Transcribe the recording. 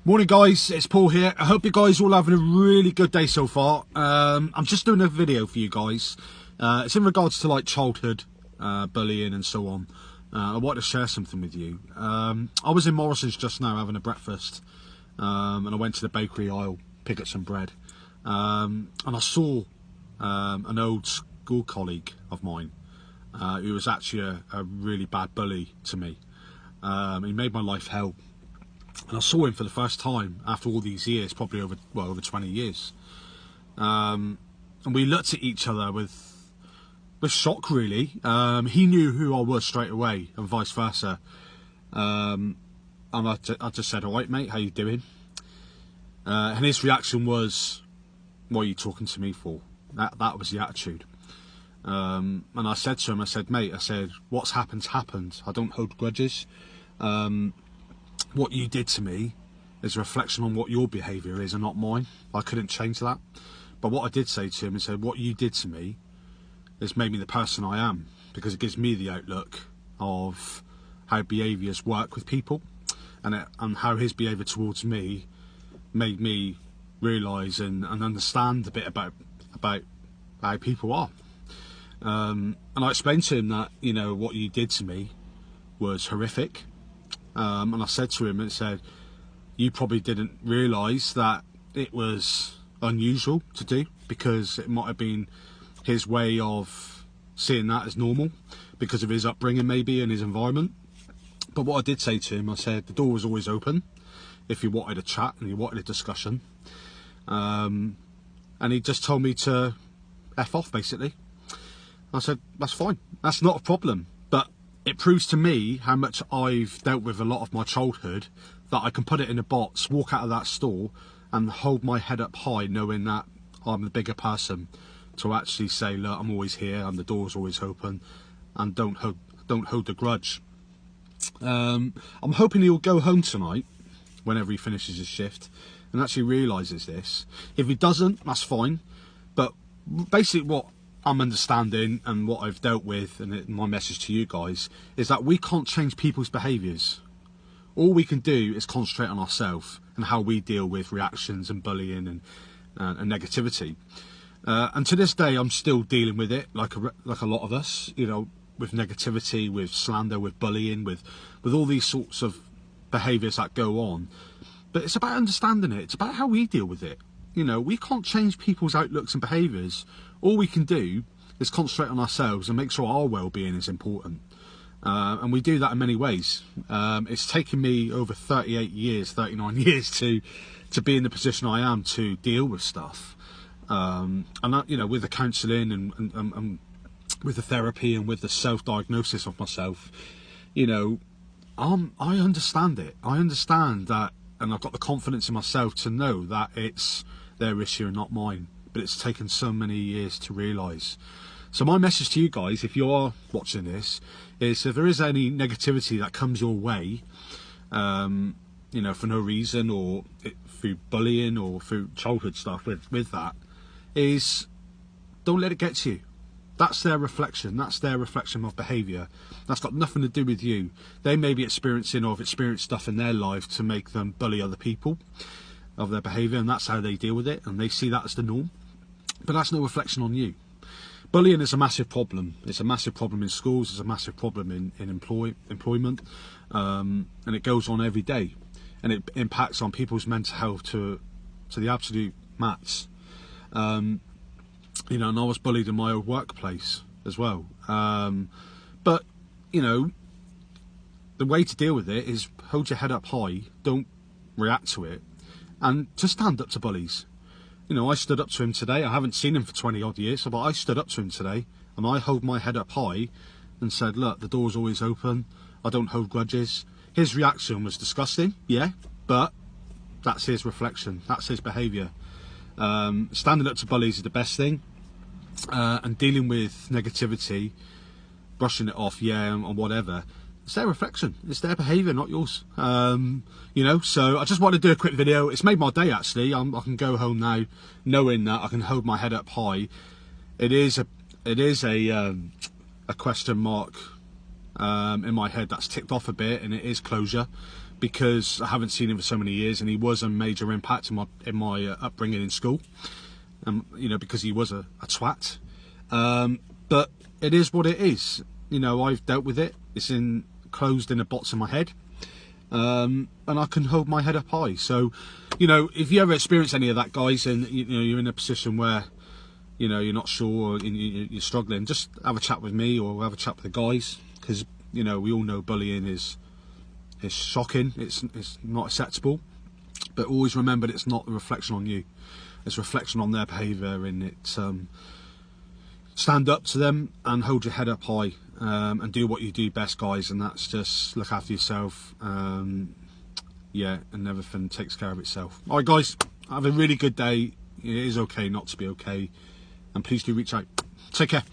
Morning guys, it's Paul here. I hope you guys all having a really good day so far. I'm just doing a video for you guys. It's in regards to like childhood bullying and so on. I wanted to share something with you. I was in Morrison's just now having a breakfast, and I went to the bakery aisle, pick up some bread, and I saw an old school colleague of mine who was actually a really bad bully to me. He made my life hell. And I saw him for the first time after all these years, probably over 20 years. And we looked at each other with shock, really. He knew who I was straight away, and vice versa. And I just said, "All right, mate, how you doing?" And his reaction was, "What are you talking to me for?" That was the attitude. And I said to him, I said, "Mate, what's happened's happened. I don't hold grudges. What you did to me is a reflection on what your behaviour is and not mine. I couldn't change that. But what I did say to him is, what you did to me has made me the person I am, because it gives me the outlook of how behaviours work with people, and how his behaviour towards me made me realise and understand a bit about how people are." And I explained to him that, you know, what you did to me was horrific. And I said to him, you probably didn't realise that it was unusual to do, because it might have been his way of seeing that as normal because of his upbringing maybe and his environment. But what I did say to him, I said the door was always open if you wanted a chat and you wanted a discussion. And he just told me to F off, basically. I said, that's fine, that's not a problem. But it proves to me how much I've dealt with a lot of my childhood, that I can put it in a box, walk out of that store and hold my head up high, knowing that I'm the bigger person, to actually say, look, I'm always here and the door's always open, and don't hold a grudge. I'm hoping he'll go home tonight, whenever he finishes his shift, and actually realises this. If he doesn't, that's fine. But basically what I'm understanding and what I've dealt with, and my message to you guys, is that we can't change people's behaviours. All we can do is concentrate on ourselves and how we deal with reactions and bullying and negativity. And to this day, I'm still dealing with it, like a lot of us, you know, with negativity, with slander, with bullying, with all these sorts of behaviours that go on. But it's about understanding it. It's about how we deal with it. You know, we can't change people's outlooks and behaviours. All we can do is concentrate on ourselves and make sure our well-being is important. And we do that in many ways. It's taken me over 38 years, 39 years to be in the position I am to deal with stuff. And you know, with the counselling and with the therapy and with the self-diagnosis of myself, you know, I understand it. I understand that, and I've got the confidence in myself to know that it's their issue and not mine. But it's taken so many years to realise. So my message to you guys, if you are watching this, is if there is any negativity that comes your way, you know, for no reason, or through bullying or through childhood stuff with that, is don't let it get to you. That's their reflection. That's their reflection of behaviour. That's got nothing to do with you. They may be experiencing or have experienced stuff in their life to make them bully other people of their behaviour, and that's how they deal with it, and they see that as the norm. But that's no reflection on you. Bullying is a massive problem. It's a massive problem in schools. It's a massive problem in employment, and it goes on every day, and it impacts on people's mental health to the absolute max. You know, and I was bullied in my old workplace as well. But you know, the way to deal with it is hold your head up high. Don't react to it, and to stand up to bullies. You know, I stood up to him today. I haven't seen him for 20 odd years, but I stood up to him today, and I hold my head up high and said, look, the door's always open. I don't hold grudges. His reaction was disgusting, yeah, but that's his reflection. That's his behaviour. Standing up to bullies is the best thing, and dealing with negativity, brushing it off, yeah, and whatever. It's their reflection. It's their behaviour, not yours. You know, so I just wanted to do a quick video. It's made my day, actually. I can go home now knowing that I can hold my head up high. It is a question mark in my head that's ticked off a bit, and it is closure. because I haven't seen him for so many years, and he was a major impact in my upbringing in school. You know, because he was a twat. But it is what it is. You know, I've dealt with it. It's closed in the box of my head. And I can hold my head up high. So, you know, if you ever experience any of that, guys, and you know you're in a position where, you know, you're not sure or you're struggling, just have a chat with me or have a chat with the guys, because you know we all know bullying is shocking. It's not acceptable. But always remember that it's not a reflection on you. It's a reflection on their behaviour, and it's stand up to them and hold your head up high, and do what you do best, guys, and that's just look after yourself. Yeah, and everything takes care of itself. All right, guys, have a really good day. It is okay not to be okay, and please do reach out. Take care.